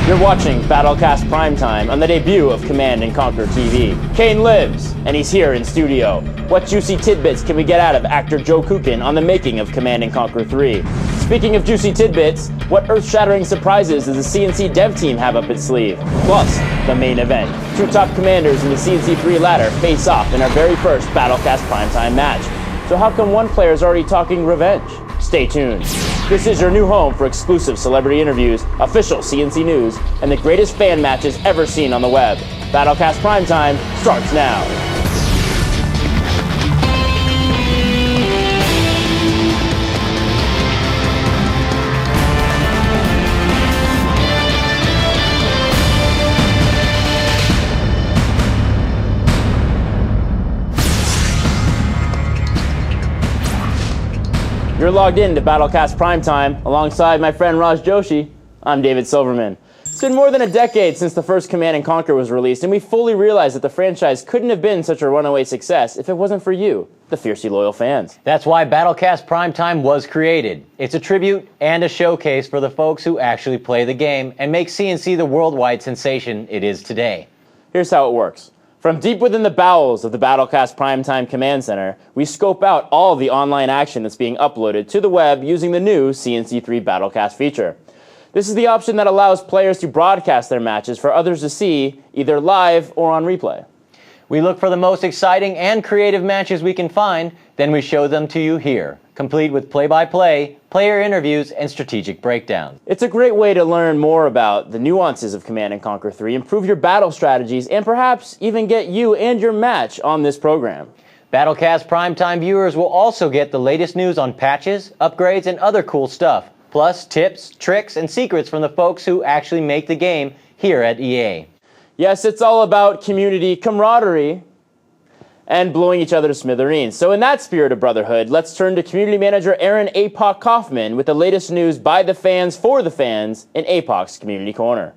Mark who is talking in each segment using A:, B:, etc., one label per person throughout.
A: You're watching BattleCast Primetime on the debut of Command & Conquer TV. Kane lives, and he's here in studio. What juicy tidbits can we get out of actor Joe Kukin on the making of Command & Conquer 3? Speaking of juicy tidbits, what earth-shattering surprises does the CNC dev team have up its sleeve? Plus, the main event. Two top commanders in the CNC 3 ladder face off in our very first BattleCast Primetime match. So how come one player's already talking revenge? Stay tuned. This is your new home for exclusive celebrity interviews, official CNC news, and the greatest fan matches ever seen on the web. BattleCast Primetime starts now. You're logged in to BattleCast Primetime alongside my friend Raj Joshi. I'm David Silverman. It's been more than a decade since the first Command & Conquer was released, and we fully realize that the franchise couldn't have been such a runaway success if it wasn't for you, the fiercely loyal fans.
B: That's why BattleCast Primetime was created. It's a tribute and a showcase for the folks who actually play the game and make CNC the worldwide sensation it is today.
A: Here's how it works. From deep within the bowels of the BattleCast Primetime Command Center, we scope out all of the online action that's being uploaded to the web using the new CNC3 BattleCast feature. This is the option that allows players to broadcast their matches for others to see, either live or on replay.
B: We look for the most exciting and creative matches we can find, then we show them to you here, complete with play-by-play, player interviews, and strategic breakdowns.
A: It's a great way to learn more about the nuances of Command & Conquer 3, improve your battle strategies, and perhaps even get you and your match on this program.
B: BattleCast Primetime viewers will also get the latest news on patches, upgrades, and other cool stuff, plus tips, tricks, and secrets from the folks who actually make the game here at EA.
A: Yes, it's all about community camaraderie and blowing each other to smithereens. So in that spirit of brotherhood, let's turn to community manager Aaron APOC Kaufman with the latest news by the fans for the fans in APOC's Community Corner.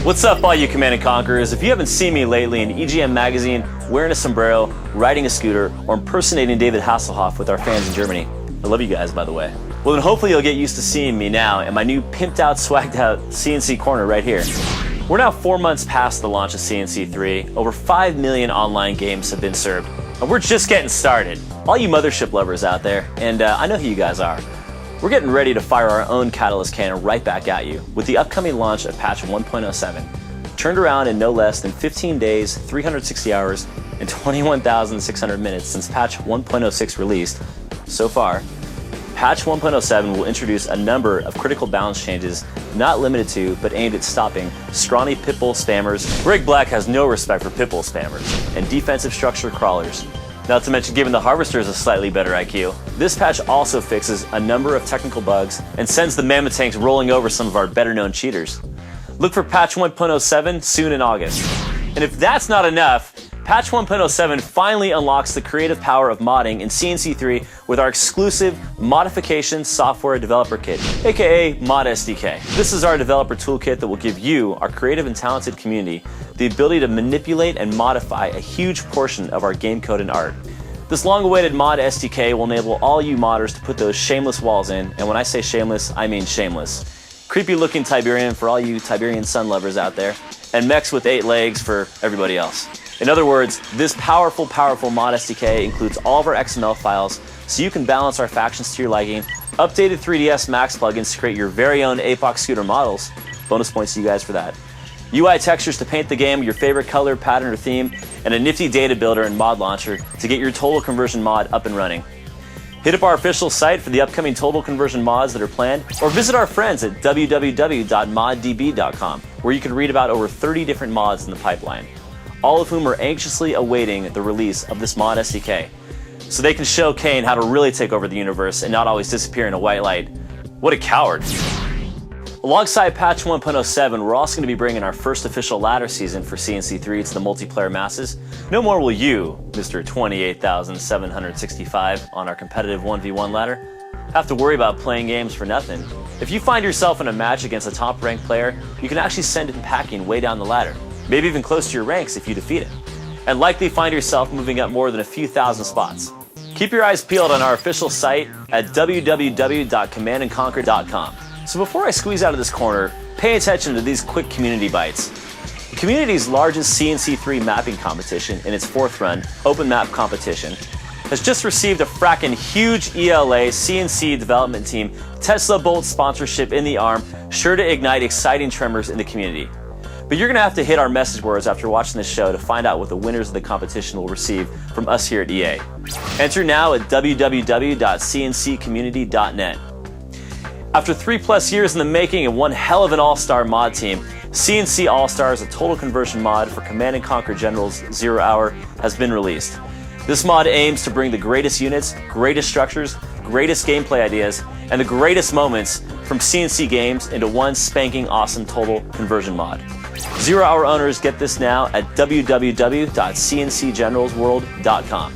C: What's up, all you Command & Conquerors? If you haven't seen me lately in EGM magazine, wearing a sombrero, riding a scooter, or impersonating David Hasselhoff with our fans in Germany, I love you guys, by the way. Well, then hopefully you'll get used to seeing me now in my new pimped out, swagged out CNC corner right here. We're now 4 months past the launch of CNC 3. Over 5 million online games have been served, and we're just getting started. All you mothership lovers out there, and I know who you guys are, we're getting ready to fire our own Catalyst cannon right back at you with the upcoming launch of patch 1.07. Turned around in no less than 15 days, 360 hours, and 21,600 minutes since patch 1.06 released. So far, patch 1.07 will introduce a number of critical balance changes not limited to, but aimed at stopping scrawny pitbull spammers. Rick Black has no respect for pitbull spammers and defensive structure crawlers. Not to mention giving the Harvesters a slightly better IQ. This patch also fixes a number of technical bugs and sends the Mammoth tanks rolling over some of our better-known cheaters. Look for patch 1.07 soon in August. And if that's not enough, patch 1.07 finally unlocks the creative power of modding in CNC3 with our exclusive Modification Software Developer Kit, aka Mod SDK. This is our developer toolkit that will give you, our creative and talented community, the ability to manipulate and modify a huge portion of our game code and art. This long-awaited Mod SDK will enable all you modders to put those shameless walls in, and when I say shameless, I mean shameless. Creepy-looking Tiberian for all you Tiberian sun lovers out there, and mechs with 8 legs for everybody else. In other words, this powerful Mod SDK includes all of our XML files, so you can balance our factions to your liking, updated 3ds Max plugins to create your very own APOC scooter models, bonus points to you guys for that, UI textures to paint the game with your favorite color, pattern, or theme, and a nifty data builder and mod launcher to get your total conversion mod up and running. Hit up our official site for the upcoming total conversion mods that are planned, or visit our friends at www.moddb.com, where you can read about over 30 different mods in the pipeline, all of whom are anxiously awaiting the release of this Mod SDK, so they can show Kane how to really take over the universe and not always disappear in a white light. What a coward. Alongside patch 1.07, we're also going to be bringing our first official ladder season for CNC3 to the multiplayer masses. No more will you, Mr. 28,765 on our competitive 1v1 ladder, have to worry about playing games for nothing. If you find yourself in a match against a top-ranked player, you can actually send him packing way down the ladder, maybe even close to your ranks if you defeat him. and likely find yourself moving up more than a few thousand spots. Keep your eyes peeled on our official site at www.commandandconquer.com. So before I squeeze out of this corner, pay attention to these quick community bites. The community's largest CNC3 mapping competition in its 4th run, Open Map Competition, has just received a frackin' huge ELA CNC development team Tesla Bolt sponsorship in the arm, sure to ignite exciting tremors in the community. But you're gonna have to hit our message boards after watching this show to find out what the winners of the competition will receive from us here at EA. Enter now at www.cnccommunity.net. After 3+ years in the making and one hell of an all-star mod team, CNC All-Stars, a total conversion mod for Command & Conquer General's 0 Hour, has been released. This mod aims to bring the greatest units, greatest structures, greatest gameplay ideas, and the greatest moments from CNC games into one spanking awesome total conversion mod. 0 Hour owners get this now at www.cncgeneralsworld.com.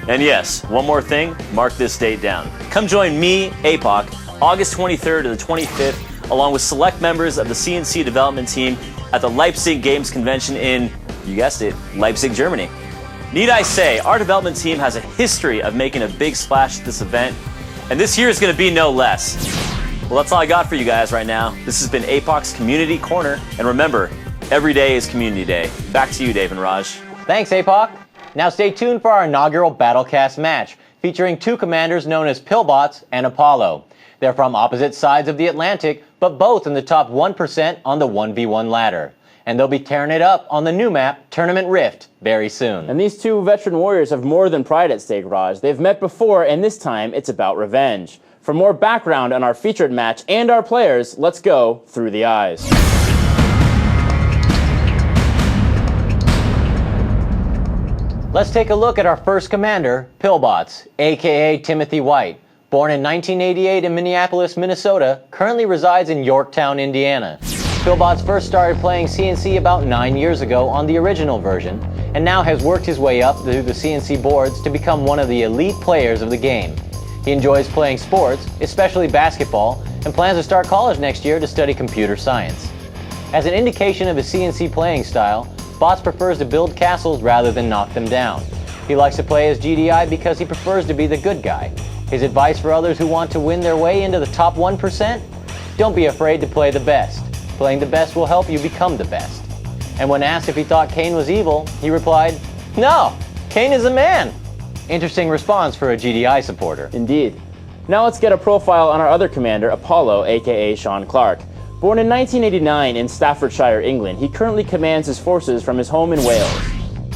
C: And yes, one more thing, mark this date down. Come join me, APOC, August 23rd to the 25th, along with select members of the CNC development team at the Leipzig Games Convention in, you guessed it, Leipzig, Germany. Need I say, our development team has a history of making a big splash at this event, and this year is going to be no less. Well, that's all I got for you guys right now. This has been APOC's Community Corner, and remember, every day is Community Day. Back to you, Dave and Raj.
B: Thanks, APOC. Now stay tuned for our inaugural BattleCast match, featuring 2 commanders known as Pillbots and Apollo. They're from opposite sides of the Atlantic, but both in the top 1% on the 1v1 ladder. And they'll be tearing it up on the new map, Tournament Rift, very soon.
A: And these 2 veteran warriors have more than pride at stake, Raj. They've met before, and this time it's about revenge. For more background on our featured match and our players, let's go through the eyes.
B: Let's take a look at our first commander, Pillbots, aka Timothy White. Born in 1988 in Minneapolis, Minnesota, currently resides in Yorktown, Indiana. Pillbots first started playing CNC about 9 years ago on the original version, and now has worked his way up through the CNC boards to become one of the elite players of the game. He enjoys playing sports, especially basketball, and plans to start college next year to study computer science. As an indication of his CNC playing style, Bots prefers to build castles rather than knock them down. He likes to play as GDI because he prefers to be the good guy. His advice for others who want to win their way into the top 1%? Don't be afraid to play the best. Playing the best will help you become the best. And when asked if he thought Kane was evil, he replied, "No, Kane is a man." Interesting response for a GDI supporter.
A: Indeed. Now let's get a profile on our other commander, Apollo, aka Sean Clark. Born in 1989 in Staffordshire, England, he currently commands his forces from his home in Wales.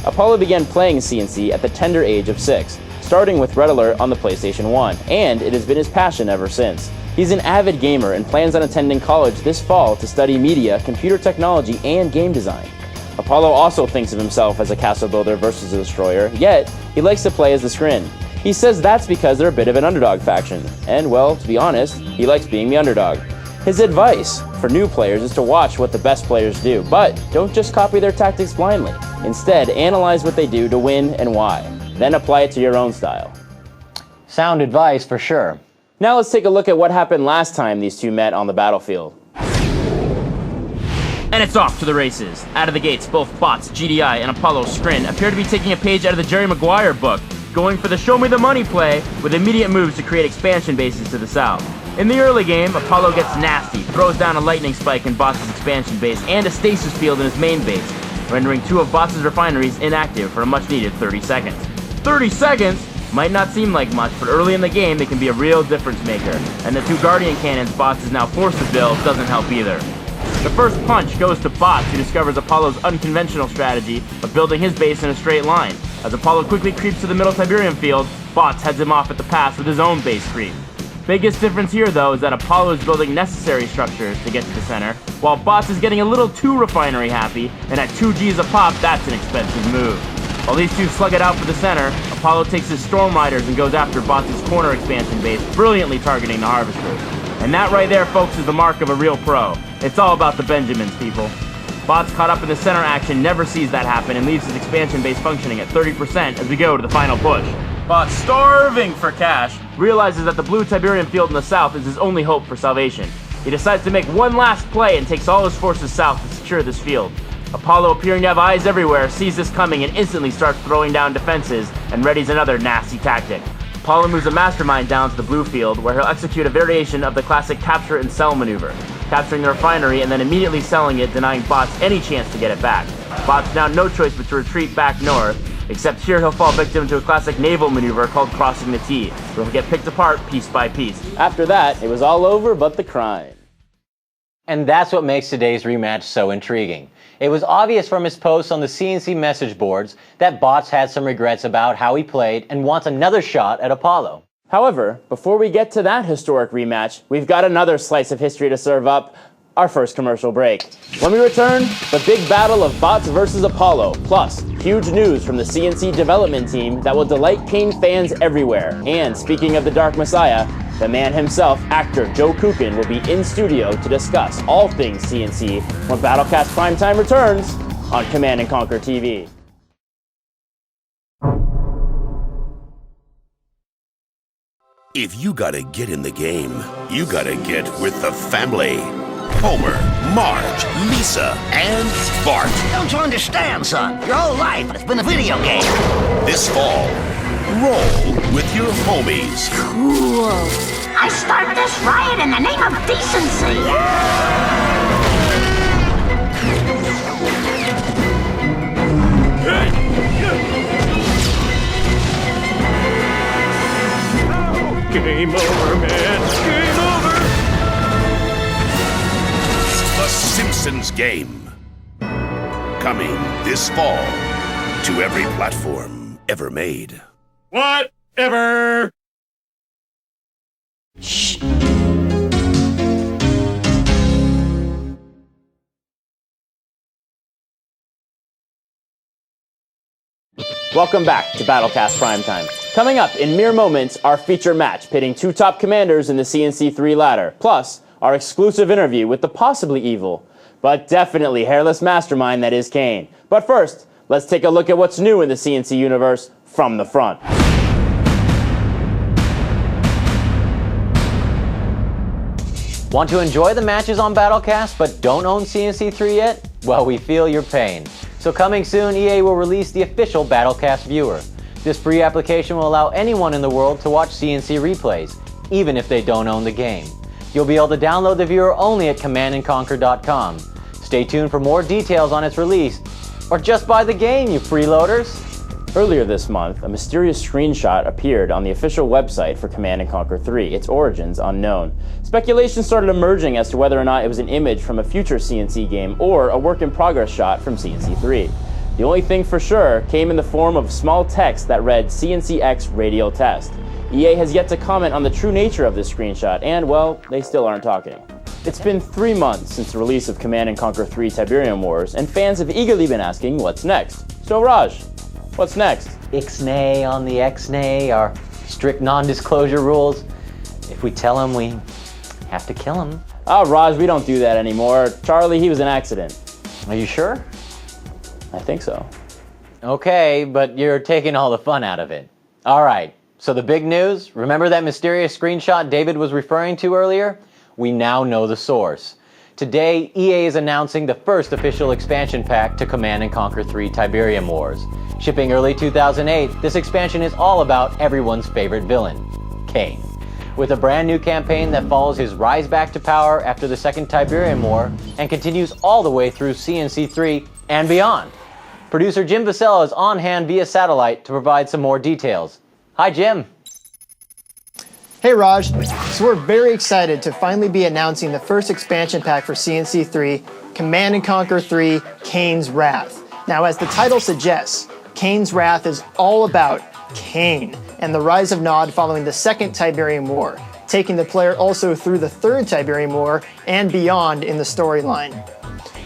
A: Apollo began playing CNC at the tender age of 6, starting with Red Alert on the PlayStation 1, and it has been his passion ever since. He's an avid gamer and plans on attending college this fall to study media, computer technology, and game design. Apollo also thinks of himself as a castle builder versus a destroyer, yet he likes to play as the Scrin. He says that's because they're a bit of an underdog faction, and well, to be honest, he likes being the underdog. His advice for new players is to watch what the best players do, but don't just copy their tactics blindly. Instead, analyze what they do to win and why, then apply it to your own style.
B: Sound advice for sure.
A: Now let's take a look at what happened last time these 2 met on the battlefield. And it's off to the races. Out of the gates, both Bots, GDI, and Apollo Scrin appear to be taking a page out of the Jerry Maguire book, going for the show me the money play with immediate moves to create expansion bases to the south. In the early game, Apollo gets nasty, throws down a lightning spike in Bots' expansion base and a stasis field in his main base, rendering 2 of Bots' refineries inactive for a much needed 30 seconds. 30 seconds? Might not seem like much, but early in the game they can be a real difference maker, and the 2 Guardian Cannons Bots is now forced to build doesn't help either. The first punch goes to Bots, who discovers Apollo's unconventional strategy of building his base in a straight line. As Apollo quickly creeps to the middle Tiberium field, Bots heads him off at the pass with his own base creep. Biggest difference here though is that Apollo is building necessary structures to get to the center, while Bots is getting a little too refinery happy, and at 2 Gs a pop, that's an expensive move. While these 2 slug it out for the center, Apollo takes his Storm Riders and goes after Bots' corner expansion base, brilliantly targeting the Harvesters. And that right there, folks, is the mark of a real pro. It's all about the Benjamins, people. Bots caught up in the center action never sees that happen and leaves his expansion base functioning at 30% as we go to the final push. Bots, starving for cash, realizes that the blue Tiberium field in the south is his only hope for salvation. He decides to make one last play and takes all his forces south to secure this field. Apollo, appearing to have eyes everywhere, sees this coming and instantly starts throwing down defenses and readies another nasty tactic. Apollo moves a mastermind down to the blue field, where he'll execute a variation of the classic capture and sell maneuver, capturing the refinery and then immediately selling it, denying bots any chance to get it back. Bots now no choice but to retreat back north, except here he'll fall victim to a classic naval maneuver called crossing the T, where he'll get picked apart piece by piece. After that, it was all over but the crime.
B: And that's what makes today's rematch so intriguing. It was obvious from his posts on the CNC message boards that Bots had some regrets about how he played and wants another shot at Apollo.
A: However, before we get to that historic rematch, we've got another slice of history to serve up, our first commercial break. When we return, the big battle of Bots versus Apollo, plus huge news from the CNC development team that will delight Kane fans everywhere. And speaking of the Dark Messiah, the man himself, actor Joe Kukin, will be in studio to discuss all things CNC when BattleCast Primetime returns on Command & Conquer TV.
D: If you gotta get in the game, you gotta get with the family. Homer, Marge, Lisa, and Bart.
E: Don't you understand, son? Your whole life it's been a video game.
D: This fall, roll with your homies.
E: Cool. I start this riot in the name of decency.
A: Game over, man. Game over.
D: The Simpsons Game. Coming this fall to every platform ever made.
A: Whatever.
B: Shh.
A: Welcome back to BattleCast Primetime. Coming up in mere moments, our feature match pitting two top commanders in the CNC3 ladder, plus our exclusive interview with the possibly evil, but definitely hairless mastermind that is Kane. But first, let's take a look at what's new in the CNC universe from the front.
B: Want to enjoy the matches on BattleCast but don't own CNC3 yet? Well, we feel your pain. So coming soon, EA will release the official BattleCast viewer. This free application will allow anyone in the world to watch CNC replays, even if they don't own the game. You'll be able to download the viewer only at commandandconquer.com. Stay tuned for more details on its release, or just buy the game, you freeloaders!
A: Earlier this month, a mysterious screenshot appeared on the official website for Command & Conquer 3, its origins unknown. Speculation started emerging as to whether or not it was an image from a future CNC game or a work-in-progress shot from CNC 3. The only thing for sure came in the form of small text that read CNCX Radial Test. EA has yet to comment on the true nature of this screenshot, and, well, they still aren't talking. It's been 3 months since the release of Command & Conquer 3 Tiberium Wars, and fans have eagerly been asking what's next. So Raj, what's next?
B: Ixnay on the Xnay, our strict non-disclosure rules. If we tell him, we have to kill him.
A: Oh, Raj, we don't do that anymore. Charlie, he was an accident.
B: Are you sure?
A: I think so.
B: Okay, but you're taking all the fun out of it. All right, so the big news, remember that mysterious screenshot David was referring to earlier? We now know the source. Today, EA is announcing the first official expansion pack to Command & Conquer 3 Tiberium Wars. Shipping early 2008, this expansion is all about everyone's favorite villain, Kane. With a brand new campaign that follows his rise back to power after the Second Tiberium War and continues all the way through CNC 3 and beyond. Producer Jim Vasella is on hand via satellite to provide some more details. Hi, Jim.
F: Hey Raj, so we're very excited to finally be announcing the first expansion pack for CNC 3, Command & Conquer 3, Kane's Wrath. Now as the title suggests, Kane's Wrath is all about Kane and the rise of Nod following the Second Tiberium War, taking the player also through the Third Tiberium War and beyond in the storyline.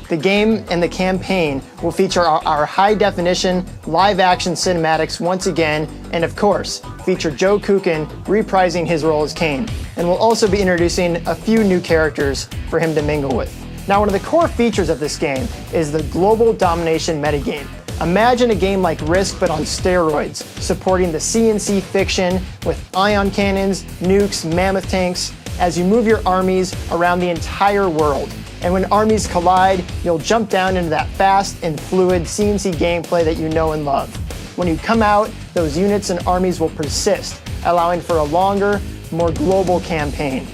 F: The game and the campaign will feature our high-definition, live-action cinematics once again, and of course, feature Joe Kukin reprising his role as Kane. And we'll also be introducing a few new characters for him to mingle with. Now, one of the core features of this game is the global domination metagame. Imagine a game like Risk but on steroids, supporting the CNC fiction with ion cannons, nukes, mammoth tanks, as you move your armies around the entire world. And when armies collide, you'll jump down into that fast and fluid CNC gameplay that you know and love. When you come out, those units and armies will persist, allowing for a longer, more global campaign.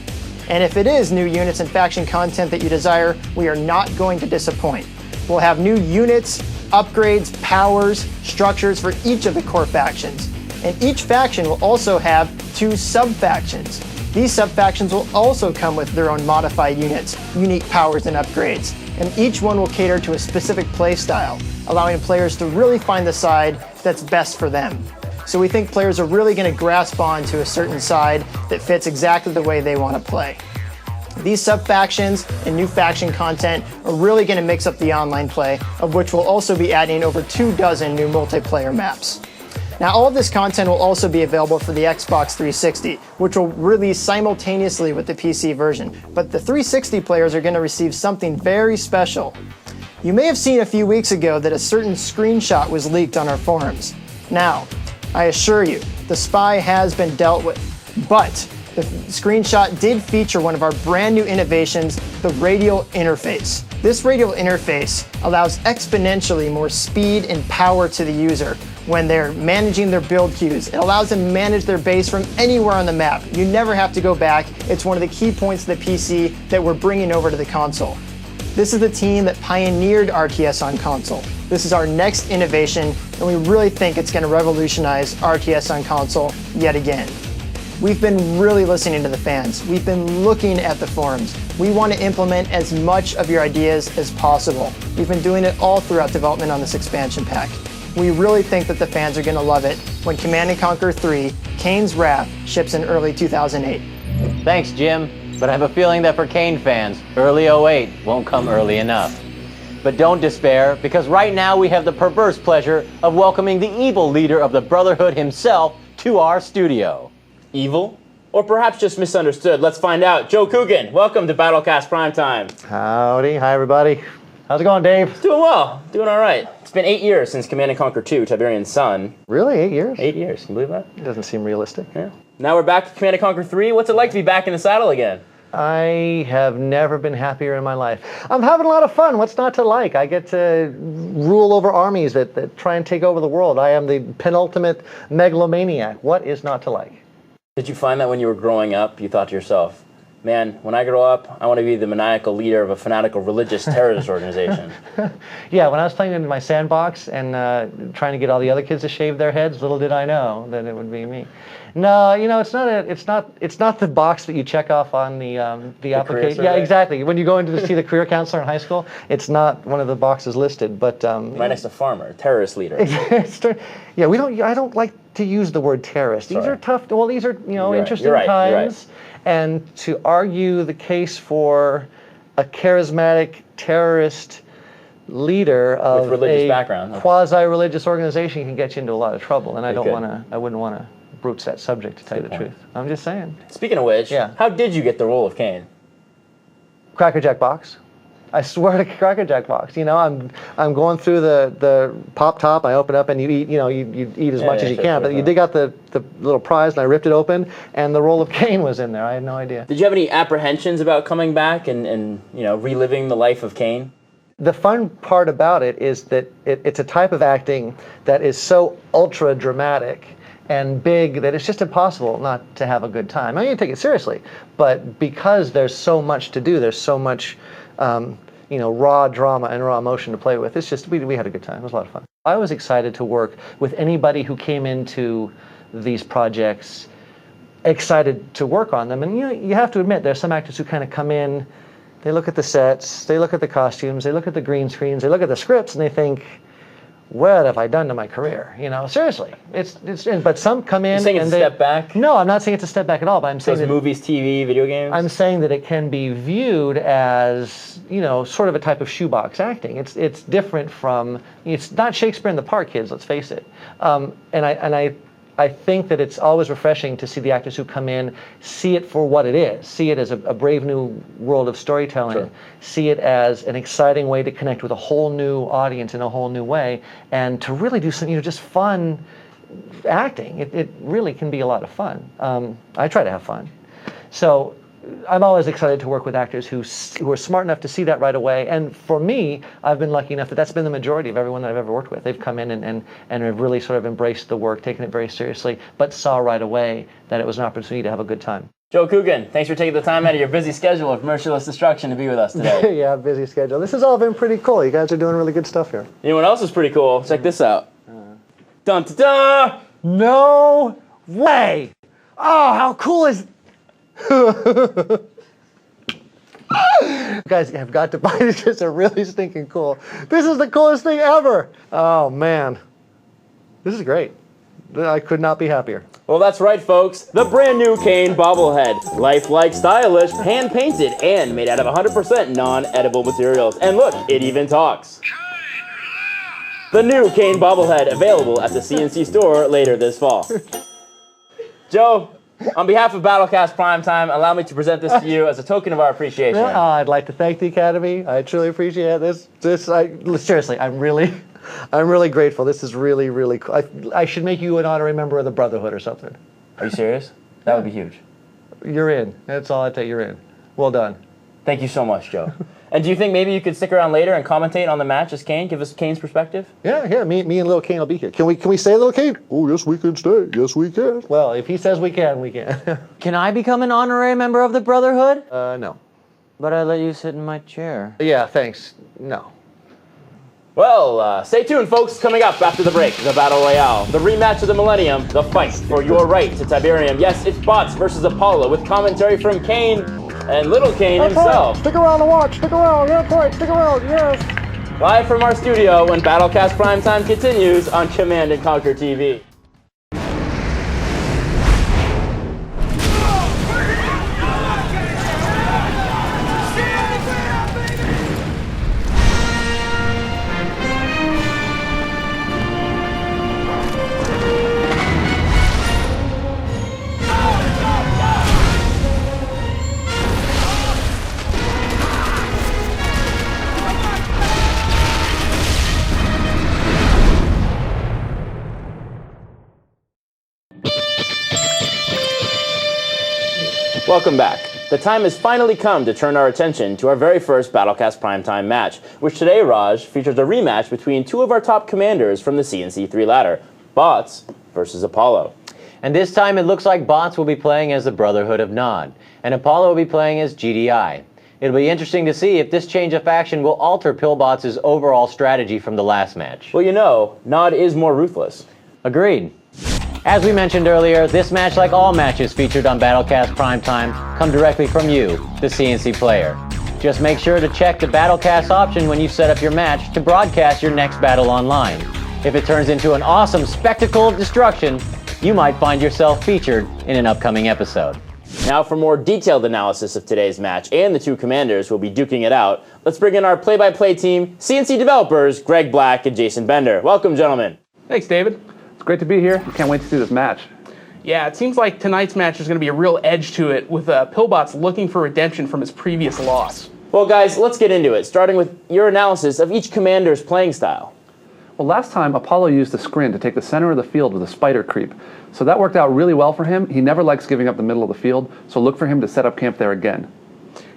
F: And if it is new units and faction content that you desire, we are not going to disappoint. We'll have new units, upgrades, powers, structures for each of the core factions. And each faction will also have 2 sub-factions. These sub-factions will also come with their own modified units, unique powers and upgrades. And each one will cater to a specific playstyle, allowing players to really find the side that's best for them. So we think players are really going to grasp on to a certain side that fits exactly the way they want to play. These sub-factions and new faction content are really going to mix up the online play, of which we'll also be adding over 24 new multiplayer maps. Now, all of this content will also be available for the Xbox 360, which will release simultaneously with the PC version. But the 360 players are going to receive something very special. You may have seen a few weeks ago that a certain screenshot was leaked on our forums. Now, I assure you, the spy has been dealt with, but the screenshot did feature one of our brand new innovations, the radial interface. This radial interface allows exponentially more speed and power to the user when they're managing their build queues. It allows them to manage their base from anywhere on the map. You never have to go back. It's one of the key points of the PC that we're bringing over to the console. This is the team that pioneered RTS on console. This is our next innovation, and we really think it's going to revolutionize RTS on console yet again. We've been really listening to the fans. We've been looking at the forums. We want to implement as much of your ideas as possible. We've been doing it all throughout development on this expansion pack. We really think that the fans are going to love it when Command & Conquer 3, Kane's Wrath, ships in early 2008.
B: Thanks, Jim. But I have a feeling that for Kane fans, early 08 won't come early enough. But don't despair, because right now we have the perverse pleasure of welcoming the evil leader of the Brotherhood himself to our studio.
A: Evil? Or perhaps just misunderstood? Let's find out. Joe Coogan, welcome to BattleCast Primetime.
G: Howdy. Hi, everybody. How's it going, Dave?
A: Doing well. Doing all right. It's been 8 years since Command & Conquer 2, Tiberian's Son.
G: Really? 8 years?
A: 8 years. Can you believe that?
G: It doesn't seem realistic.
A: Yeah. Now we're back to Command & Conquer 3. What's it like to be back in the saddle again?
G: I have never been happier in my life. I'm having a lot of fun. What's not to like? I get to rule over armies that try and take over the world. I am the penultimate megalomaniac. What is not to like?
A: Did you find that when you were growing up, you thought to yourself, man, when I grow up, I want to be the maniacal leader of a fanatical religious terrorist organization?
G: Yeah, when I was playing in my sandbox and trying to get all the other kids to shave their heads, little did I know that it would be me. No, you know, it's not the box that you check off on the application. Yeah, exactly. When you go in to see the career counselor in high school, it's not one of the boxes listed. But
A: right next to farmer, terrorist leader.
G: Yeah, I don't like to use the word terrorist. These are tough. Well, these are interesting
A: times.
G: Right. And to argue the case for a charismatic terrorist leader of
A: with religious
G: a
A: background,
G: quasi-religious organization can get you into a lot of trouble. And I wouldn't want to broach that subject, to tell you the truth. I'm just saying.
A: Speaking of which, how did you get the role of Kane?
G: Crackerjack box. I swear to Crackerjack box. You know, I'm going through the pop top. I open up and you eat. You know, you eat as much as you can. But you dig out the little prize and I ripped it open and the role of Kane was in there. I had no idea.
A: Did you have any apprehensions about coming back and reliving the life of Kane?
G: The fun part about it is that it's a type of acting that is so ultra dramatic and big that it's just impossible not to have a good time. I mean, you take it seriously, but because there's so much to do, there's so much raw drama and raw emotion to play with. It's just, we had a good time. It was a lot of fun. I was excited to work with anybody who came into these projects excited to work on them. And you have to admit, there's some actors who kind of come in, they look at the sets, they look at the costumes, they look at the green screens, they look at the scripts, and they think, what have I done to my career? Seriously. But some come in.
A: You're saying it's a step back?
G: No, I'm not saying it's a step back at all. But I'm saying that
A: movies, TV, video games.
G: I'm saying that it can be viewed as sort of a type of shoebox acting. It's different from. It's not Shakespeare in the Park, kids. Let's face it. I think that it's always refreshing to see the actors who come in see it for what it is. See it as a brave new world of storytelling. Sure. See it as an exciting way to connect with a whole new audience in a whole new way, and to really do some just fun acting. It really can be a lot of fun. I try to have fun. So I'm always excited to work with actors who are smart enough to see that right away. And for me, I've been lucky enough that that's been the majority of everyone that I've ever worked with. They've come in and have really sort of embraced the work, taken it very seriously, but saw right away that it was an opportunity to have a good time.
A: Joe Coogan, thanks for taking the time out of your busy schedule of merciless destruction to be with us today.
G: Yeah, busy schedule. This has all been pretty cool. You guys are doing really good stuff here.
A: You know what else is pretty cool? Check this out. Dun da da!
G: No way! Oh, how cool is... You guys have got to buy these. These are really stinking cool. This is the coolest thing ever. Oh, man. This is great. I could not be happier.
A: Well, that's right, folks. The brand new Kane bobblehead. Lifelike, stylish, hand-painted, and made out of 100% non-edible materials. And look, it even talks. The new Kane bobblehead available at the CNC store later this fall. Joe, on behalf of BattleCast Primetime, allow me to present this to you as a token of our appreciation.
G: I'd like to thank the Academy. I truly appreciate this. Seriously, I'm really grateful. This is really, really cool. I should make you an honorary member of the Brotherhood or something.
A: Are you serious? That would be huge.
G: You're in. That's all I tell you. You're in. Well done.
A: Thank you so much, Joe. And do you think maybe you could stick around later and commentate on the match as Kane? Give us Kane's perspective?
G: Yeah. Me and Little Kane will be here. Can we say Little Kane? Oh, yes, we can stay. Yes, we can. Well, if he says we can, we can.
B: Can I become an honorary member of the Brotherhood?
G: No.
B: But I let you sit in my chair.
G: Yeah, thanks. No.
A: Well, stay tuned, folks. Coming up after the break, the Battle Royale, the rematch of the Millennium, the fight for your right to Tiberium. Yes, it's Bots versus Apollo with commentary from Kane and Little Kane himself.
G: Right. Stick around to watch. Stick around. That's right. Stick around. Yes.
A: Live from our studio when BattleCast Primetime continues on Command & Conquer TV. Welcome back. The time has finally come to turn our attention to our very first BattleCast Primetime match, which today, Raj, features a rematch between two of our top commanders from the CNC3 ladder, Bots versus Apollo.
B: And this time it looks like Bots will be playing as the Brotherhood of Nod, and Apollo will be playing as GDI. It'll be interesting to see if this change of faction will alter Pillbots' overall strategy from the last match.
A: Well, you know, Nod is more ruthless.
B: Agreed. As we mentioned earlier, this match, like all matches featured on BattleCast Primetime, come directly from you, the CNC player. Just make sure to check the BattleCast option when you set up your match to broadcast your next battle online. If it turns into an awesome spectacle of destruction, you might find yourself featured in an upcoming episode.
A: Now for more detailed analysis of today's match and the two commanders who will be duking it out, let's bring in our play-by-play team, CNC developers, Greg Black and Jason Bender. Welcome, gentlemen.
H: Thanks, David. It's great to be here. Can't wait to see this match.
I: Yeah, it seems like tonight's match is going to be a real edge to it, with Pillbots looking for redemption from his previous loss.
A: Well, guys, let's get into it, starting with your analysis of each commander's playing style.
H: Well, last time, Apollo used the screen to take the center of the field with a spider creep. So that worked out really well for him. He never likes giving up the middle of the field, so look for him to set up camp there again.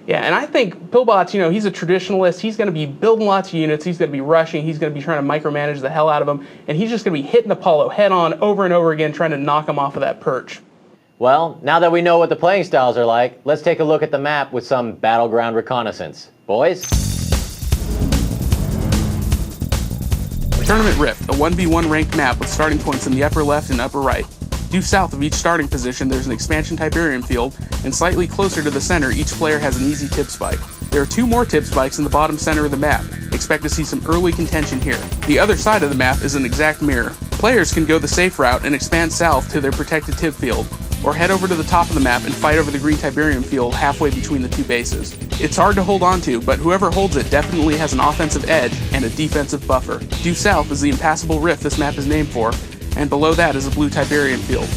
I: Yeah, and I think Pillbots, he's a traditionalist. He's going to be building lots of units. He's going to be rushing. He's going to be trying to micromanage the hell out of them. And he's just going to be hitting Apollo head on over and over again, trying to knock him off of that perch.
B: Well, now that we know what the playing styles are like, let's take a look at the map with some battleground reconnaissance. Boys?
I: Tournament Rift, a 1v1 ranked map with starting points in the upper left and upper right. Due south of each starting position, there's an expansion Tiberium field, and slightly closer to the center, each player has an easy tip spike. There are 2 more tip spikes in the bottom center of the map. Expect to see some early contention here. The other side of the map is an exact mirror. Players can go the safe route and expand south to their protected tip field, or head over to the top of the map and fight over the green Tiberium field halfway between the 2 bases. It's hard to hold on to, but whoever holds it definitely has an offensive edge and a defensive buffer. Due south is the impassable rift this map is named for, and below that is a blue Tiberium field.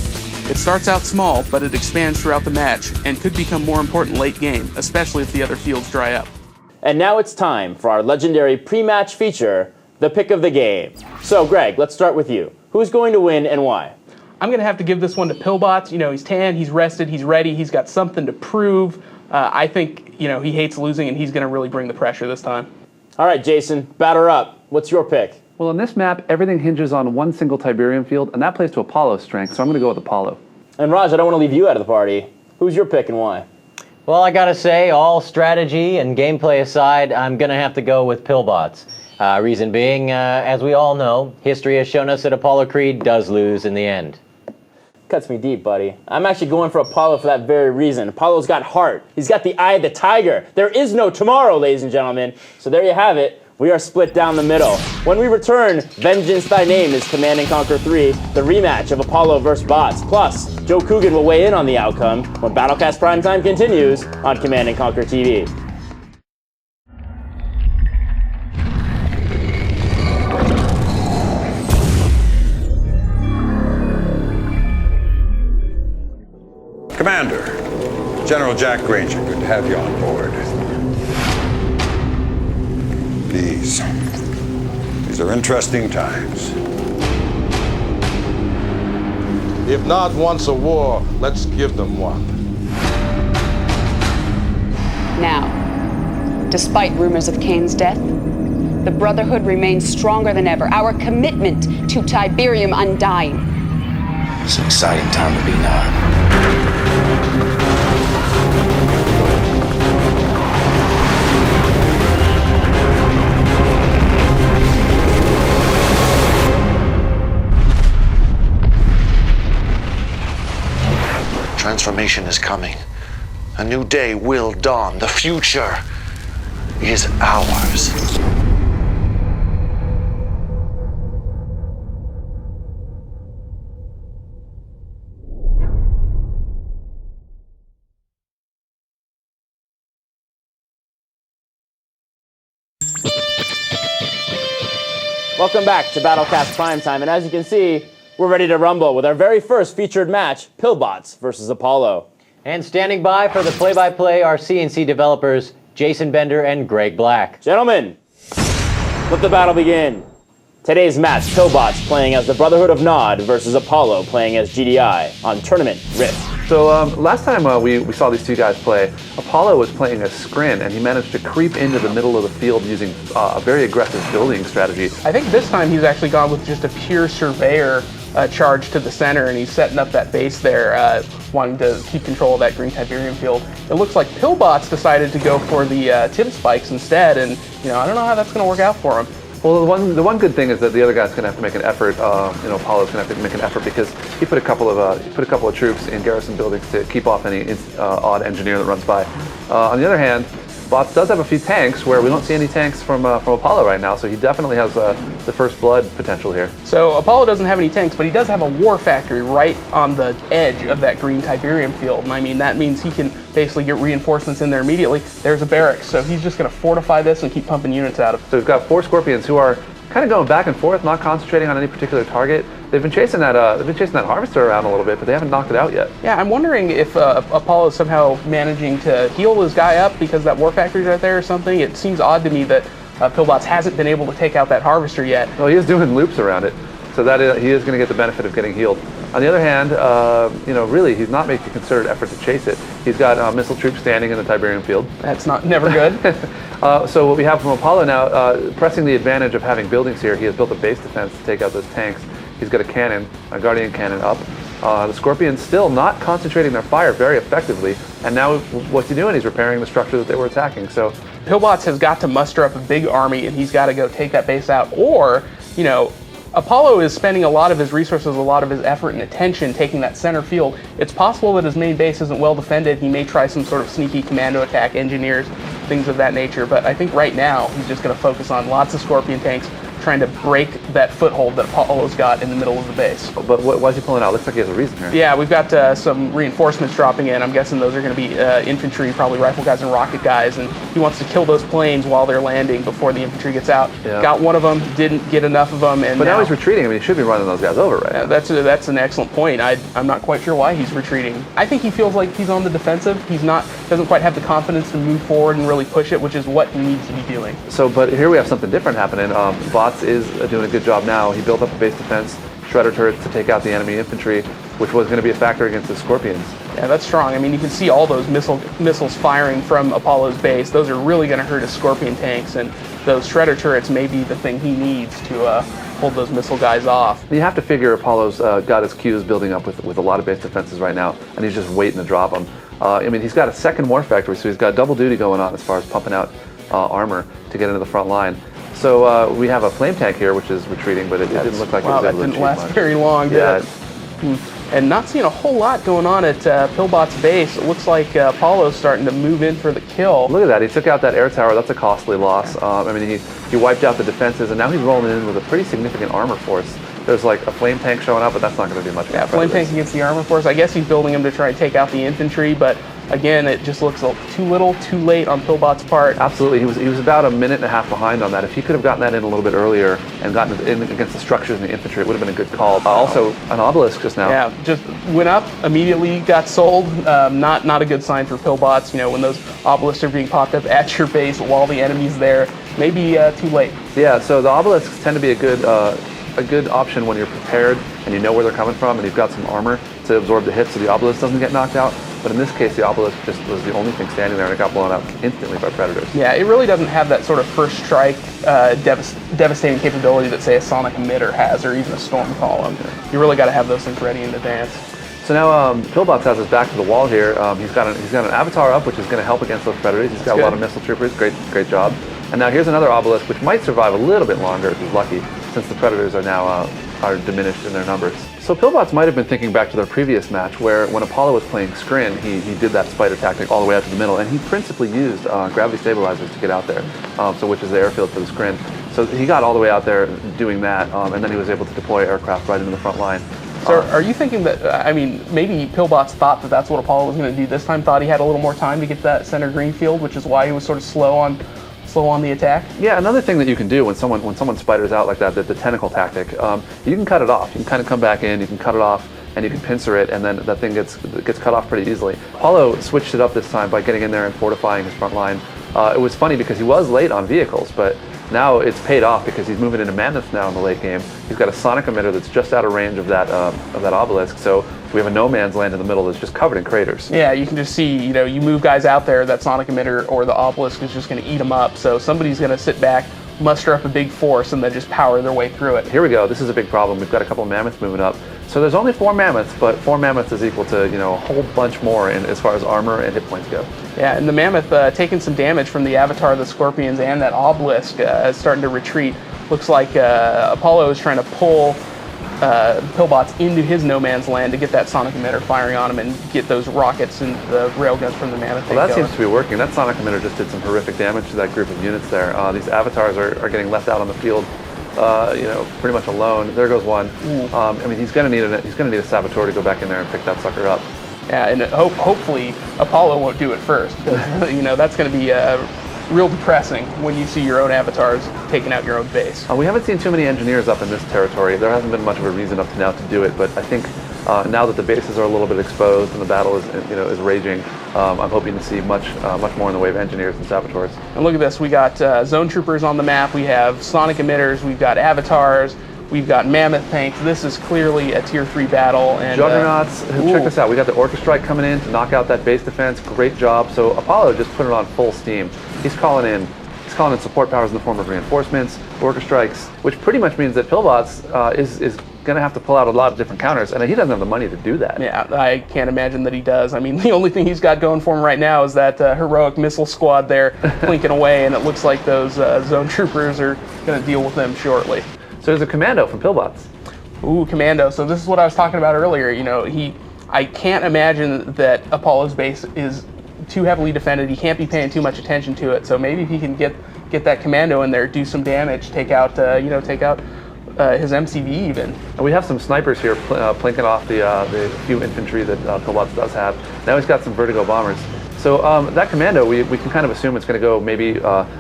I: It starts out small, but it expands throughout the match, and could become more important late game, especially if the other fields dry up.
A: And now it's time for our legendary pre-match feature, the pick of the game. So, Greg, let's start with you. Who's going to win and why?
I: I'm going to have to give this one to Pillbots. He's tan, he's rested, he's ready, he's got something to prove. I think, he hates losing, and he's going to really bring the pressure this time.
A: All right, Jason, batter up. What's your pick?
H: Well, in this map, everything hinges on one single Tiberium field, and that plays to Apollo's strength, so I'm going to go with Apollo.
A: And Raj, I don't want to leave you out of the party. Who's your pick and why?
B: Well, I gotta say, all strategy and gameplay aside, I'm gonna have to go with Pillbots. Reason being, as we all know, history has shown us that Apollo Creed does lose in the end.
A: Cuts me deep, buddy. I'm actually going for Apollo for that very reason. Apollo's got heart. He's got the eye of the tiger. There is no tomorrow, ladies and gentlemen. So there you have it. We are split down the middle. When we return, Vengeance Thy Name is Command & Conquer 3, the rematch of Apollo vs. Bots. Plus, Joe Coogan will weigh in on the outcome when BattleCast Primetime continues on Command & Conquer TV.
J: Commander, General Jack Granger, good to have you on board. These are interesting times.
K: If Nod wants a war, let's give them one.
L: Now, despite rumors of KANES' death, the Brotherhood remains stronger than ever. Our commitment to Tiberium undying.
M: It's an exciting time to be Nod. Transformation is coming. A new day will dawn. The future is ours.
A: Welcome back to BattleCast Primetime, and as you can see, we're ready to rumble with our very first featured match, Pillbots versus Apollo.
B: And standing by for the play-by-play are CNC developers Jason Bender and Greg Black.
A: Gentlemen, let the battle begin. Today's match, Pillbots playing as the Brotherhood of Nod versus Apollo playing as GDI on Tournament Rift.
H: So last time we saw these two guys play, Apollo was playing a scrin, and he managed to creep into the middle of the field using a very aggressive building strategy.
I: I think this time he's actually gone with just a pure surveyor charge to the center, and he's setting up that base there, wanting to keep control of that green Tiberium field. It looks like Pillbots decided to go for the tip spikes instead, and I don't know how that's going to work out for him.
H: Well, the one good thing is that the other guy's going to have to make an effort. Apollo's going to have to make an effort because he put a couple of troops in garrison buildings to keep off any odd engineer that runs by. On the other hand, Bots does have a few tanks where we don't see any tanks from Apollo right now, so he definitely has the first blood potential here.
I: So Apollo doesn't have any tanks, but he does have a war factory right on the edge of that green Tiberium field, and I mean that means he can basically get reinforcements in there immediately. There's a barracks, so he's just going to fortify this and keep pumping units out of it.
H: So we've got 4 Scorpions who are kind of going back and forth, not concentrating on any particular target. They've been chasing that harvester around a little bit, but they haven't knocked it out yet.
I: Yeah, I'm wondering if Apollo is somehow managing to heal his guy up because that war factory's right there or something. It seems odd to me that Pillbots hasn't been able to take out that harvester yet.
H: Well, he is doing loops around it, so he is going to get the benefit of getting healed. On the other hand, really, he's not making a concerted effort to chase it. He's got missile troops standing in the Tiberium field.
I: That's never good.
H: So what we have from Apollo now, pressing the advantage of having buildings here, he has built a base defense to take out those tanks. He's got a cannon, a Guardian cannon up. The Scorpions still not concentrating their fire very effectively, and now what's he doing? He's repairing the structure that they were attacking. So
I: Pillbots has got to muster up a big army, and he's got to go take that base out, or, Apollo is spending a lot of his resources, a lot of his effort and attention taking that center field. It's possible that his main base isn't well defended. He may try some sort of sneaky commando attack, engineers, things of that nature. But I think right now he's just going to focus on lots of Scorpion tanks, trying to break that foothold that Apollo's got in the middle of the base.
H: But why is he pulling out? Looks like he has a reason here.
I: Yeah, we've got some reinforcements dropping in. I'm guessing those are going to be infantry, probably rifle guys and rocket guys, and he wants to kill those planes while they're landing before the infantry gets out. Yeah. Got one of them, didn't get enough of them, and
H: but now he's retreating. I mean, he should be running those guys over, right?
I: Yeah, that's an excellent point. I'm not quite sure why he's retreating. I think he feels like he's on the defensive. Doesn't quite have the confidence to move forward and really push it, which is what he needs to be doing.
H: So, but here we have something different happening. Bots is doing a good job now. He built up a base defense. shredder turrets to take out the enemy infantry, which was going to be a factor against the Scorpions.
I: Yeah, that's strong. I mean, you can see all those missiles firing from Apollo's base. Those are really going to hurt his Scorpion tanks, and those shredder turrets may be the thing he needs to hold those missile guys off.
H: You have to figure Apollo's got his queues building up with a lot of base defenses right now, and he's just waiting to drop them. I mean, he's got a second war factory, so he's got double duty going on as far as pumping out armor to get into the front line. So we have a flame tank here, which is retreating, but it didn't look like it was able to
I: that didn't last
H: much.
I: very long,
H: Yeah.
I: did it? And not seeing a whole lot going on at Pillbot's base. It looks like Apollo's starting to move in for the kill.
H: Look at that. He took out that air tower. That's a costly loss. I mean, he wiped out the defenses, and now he's rolling in with a pretty significant armor force. There's like a flame tank showing up, but that's not going to do much.
I: Yeah, flame tank against the armor force. I guess he's building them to try and take out the infantry, but again, it just looks too little, too late on Pillbot's part.
H: Absolutely. He was about a minute and a half behind on that. If he could have gotten that in a little bit earlier and gotten it in against the structures and the infantry, it would have been a good call. Also, an obelisk just now.
I: Yeah, just went up, immediately got sold. Not a good sign for Pillbots. You know, when those obelisks are being popped up at your base while the enemy's there, maybe too late.
H: Yeah, so the obelisks tend to be a good option when you're prepared and you know where they're coming from and you've got some armor to absorb the hits so the obelisk doesn't get knocked out. But in this case, the obelisk just was the only thing standing there and it got blown out instantly by predators.
I: Yeah, it really doesn't have that sort of first strike devastating capability that, say, a sonic emitter has or even a storm column. You really got to have those things ready in advance.
H: So now Pillbots has his back to the wall here. He's got an avatar up, which is going to help against those predators. He's got a lot of missile troopers. Great job. And now here's another obelisk, which might survive a little bit longer if he's lucky, since the predators are now are diminished in their numbers. So Pillbots might have been thinking back to their previous match, where when Apollo was playing Scrin, he did that spider tactic all the way out to the middle, and he principally used gravity stabilizers to get out there, which is the airfield for the Scrin. So he got all the way out there doing that, and then he was able to deploy aircraft right into the front line.
I: So are you thinking that, I mean, maybe Pillbots thought that that's what Apollo was going to do this time, thought he had a little more time to get to that center green field, which is why he was sort of slow on the attack?
H: Yeah, another thing that you can do when someone spiders out like that, the tentacle tactic, you can cut it off. You can kind of come back in, you can cut it off, and you can pincer it, and then that thing gets cut off pretty easily. Apollo switched it up this time by getting in there and fortifying his front line. It was funny because he was late on vehicles, but now it's paid off because he's moving into mammoths now in the late game. He's got a sonic emitter that's just out of range of that obelisk, so we have a no man's land in the middle that's just covered in craters.
I: Yeah, you can just see, you move guys out there, that sonic emitter or the obelisk is just going to eat them up. So somebody's going to sit back, muster up a big force, and then just power their way through it.
H: Here we go. This is a big problem. We've got a couple of mammoths moving up. So there's only 4 mammoths, but 4 mammoths is equal to a whole bunch more as far as armor and hit points go.
I: Yeah, and the mammoth taking some damage from the avatar of the Scorpions and that obelisk is starting to retreat. Looks like Apollo is trying to pull Pillbots into his no man's land to get that sonic emitter firing on him and get those rockets and the railguns from the mammoth.
H: Well, that seems to be working. That sonic emitter just did some horrific damage to that group of units there. These avatars are getting left out on the field, pretty much alone. There goes one. I mean, he's going to need a saboteur to go back in there and pick that sucker up.
I: Yeah, and hopefully Apollo won't do it first. That's going to be real depressing when you see your own avatars taking out your own base.
H: We haven't seen too many engineers up in this territory. There hasn't been much of a reason up to now to do it, but I think now that the bases are a little bit exposed and the battle is raging, I'm hoping to see much more in the way of engineers and saboteurs.
I: And look at this, we got zone troopers on the map, we have sonic emitters, we've got avatars, we've got mammoth tanks. This is clearly a tier 3 battle. And
H: Juggernauts, check this out. We got the Orca Strike coming in to knock out that base defense. Great job. So Apollo just put it on full steam. He's calling in support powers in the form of reinforcements, Orca Strikes, which pretty much means that Pillbots is going to have to pull out a lot of different counters, and he doesn't have the money to do that.
I: Yeah, I can't imagine that he does. I mean, the only thing he's got going for him right now is that heroic missile squad there plinking away, and it looks like those zone troopers are going to deal with them shortly.
H: So there's a commando from Pillbots.
I: Ooh, commando. So this is what I was talking about earlier. I can't imagine that Apollo's base is too heavily defended. He can't be paying too much attention to it. So maybe if he can get that commando in there, do some damage, take out his MCV even.
H: And we have some snipers here plinking off the few infantry that Pillbots does have. Now he's got some vertigo bombers. So that commando, we can kind of assume it's going to go maybe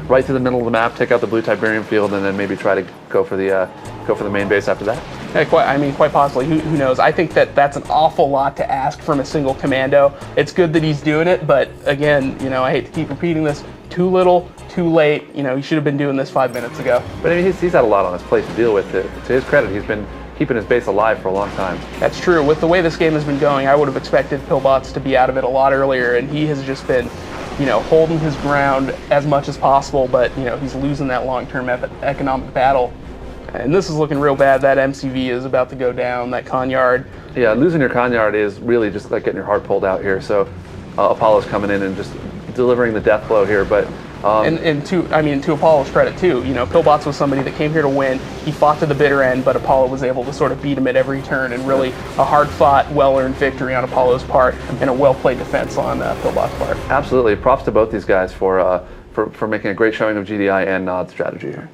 H: right through the middle of the map, take out the blue Tiberium field, and then maybe try to go for the main base after that.
I: Yeah, quite possibly. Who knows? I think that's an awful lot to ask from a single commando. It's good that he's doing it, but again, I hate to keep repeating this. Too little, too late. He should have been doing this 5 minutes ago.
H: But I mean, he's had a lot on his plate to deal with. To his credit, he's been keeping his base alive for a long time.
I: That's true. With the way this game has been going, I would have expected Pillbots to be out of it a lot earlier, and he has just been, holding his ground as much as possible, but, he's losing that long-term economic battle. And this is looking real bad. That MCV is about to go down, that Kanyard.
H: Yeah, losing your Kanyard is really just like getting your heart pulled out here. So Apollo's coming in and just delivering the death blow here, but
I: and to Apollo's credit too, Pillbots was somebody that came here to win. He fought to the bitter end, but Apollo was able to sort of beat him at every turn, and really a hard-fought, well-earned victory on Apollo's part and a well-played defense on Pillbots' part.
H: Absolutely, props to both these guys for making a great showing of GDI and Nod strategy here.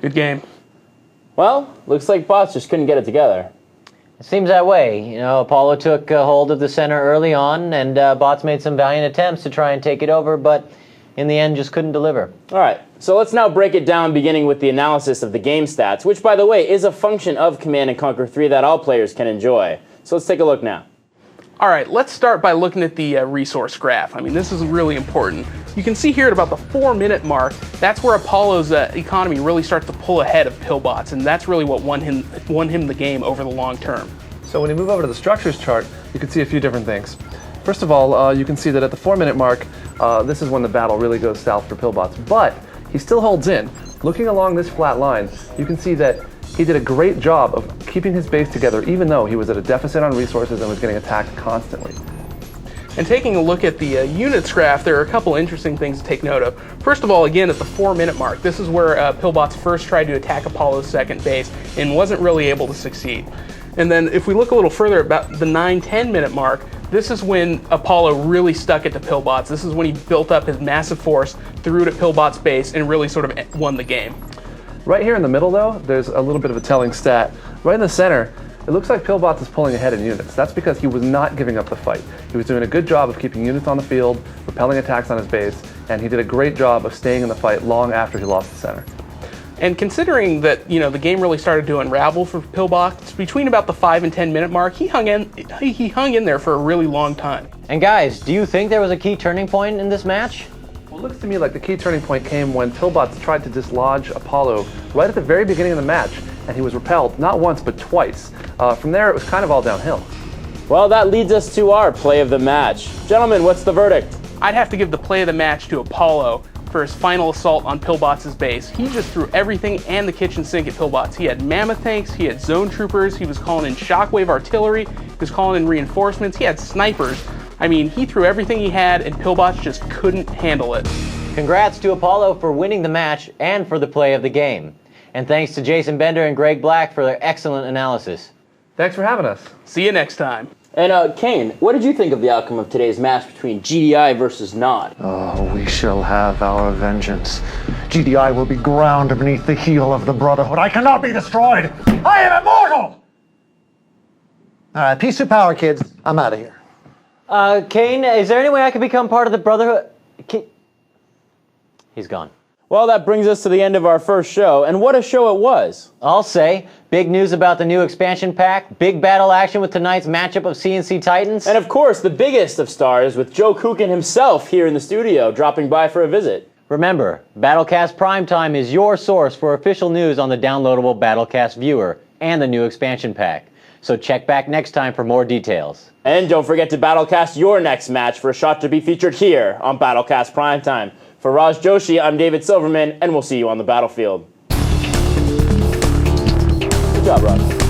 I: Good game.
A: Well, looks like Bots just couldn't get it together.
B: It seems that way. Apollo took hold of the center early on, and Bots made some valiant attempts to try and take it over, but in the end just couldn't deliver.
A: All right, so let's now break it down, beginning with the analysis of the game stats, which, by the way, is a function of Command & Conquer 3 that all players can enjoy. So let's take a look now.
I: All right, let's start by looking at the resource graph. This is really important. You can see here at about the 4-minute mark, that's where Apollo's economy really starts to pull ahead of Pillbots, and that's really what won him the game over the long term.
H: So when you move over to the structures chart, you can see a few different things. First of all, you can see that at the 4-minute mark, this is when the battle really goes south for Pillbots, but he still holds in. Looking along this flat line, you can see that he did a great job of keeping his base together, even though he was at a deficit on resources and was getting attacked constantly.
I: And taking a look at the units graph, there are a couple interesting things to take note of. First of all, again, at the 4-minute mark, this is where Pillbots first tried to attack Apollo's second base and wasn't really able to succeed. And then if we look a little further, about the 9-10 minute mark, this is when Apollo really stuck it to Pillbots. This is when he built up his massive force, threw it at Pillbots' base, and really sort of won the game.
H: Right here in the middle, though, there's a little bit of a telling stat. Right in the center, it looks like Pillbots is pulling ahead in units. That's because he was not giving up the fight. He was doing a good job of keeping units on the field, repelling attacks on his base, and he did a great job of staying in the fight long after he lost the center.
I: And considering that, the game really started to unravel for Pillbots, between about the 5 and 10 minute mark, he hung in there for a really long time.
B: And guys, do you think there was a key turning point in this match?
H: Well, it looks to me like the key turning point came when Pillbots tried to dislodge Apollo right at the very beginning of the match, and he was repelled not once but twice. From there, it was kind of all downhill.
A: Well, that leads us to our play of the match. Gentlemen, what's the verdict?
I: I'd have to give the play of the match to Apollo for his final assault on Pillbots' base. He just threw everything and the kitchen sink at Pillbots. He had mammoth tanks, he had zone troopers, he was calling in shockwave artillery, he was calling in reinforcements, he had snipers. He threw everything he had, and Pillbots just couldn't handle it.
B: Congrats to Apollo for winning the match and for the play of the game. And thanks to Jason Bender and Greg Black for their excellent analysis.
H: Thanks for having us.
I: See you next time.
A: And Kane, what did you think of the outcome of today's match between GDI versus Nod?
G: Oh, we shall have our vengeance. GDI will be ground beneath the heel of the Brotherhood. I cannot be destroyed! I am immortal! Alright, peace to power, kids. I'm out of here.
B: Kane, is there any way I could become part of the Brotherhood? He's gone.
A: Well, that brings us to the end of our first show, and what a show it was.
B: I'll say, big news about the new expansion pack, big battle action with tonight's matchup of CNC Titans.
A: And of course, the biggest of stars with Joe Kukin himself here in the studio, dropping by for a visit.
B: Remember, BattleCast Primetime is your source for official news on the downloadable BattleCast viewer and the new expansion pack. So check back next time for more details.
A: And don't forget to BattleCast your next match for a shot to be featured here on BattleCast Primetime. For Raj Joshi, I'm David Silverman, and we'll see you on the battlefield. Good job, Raj.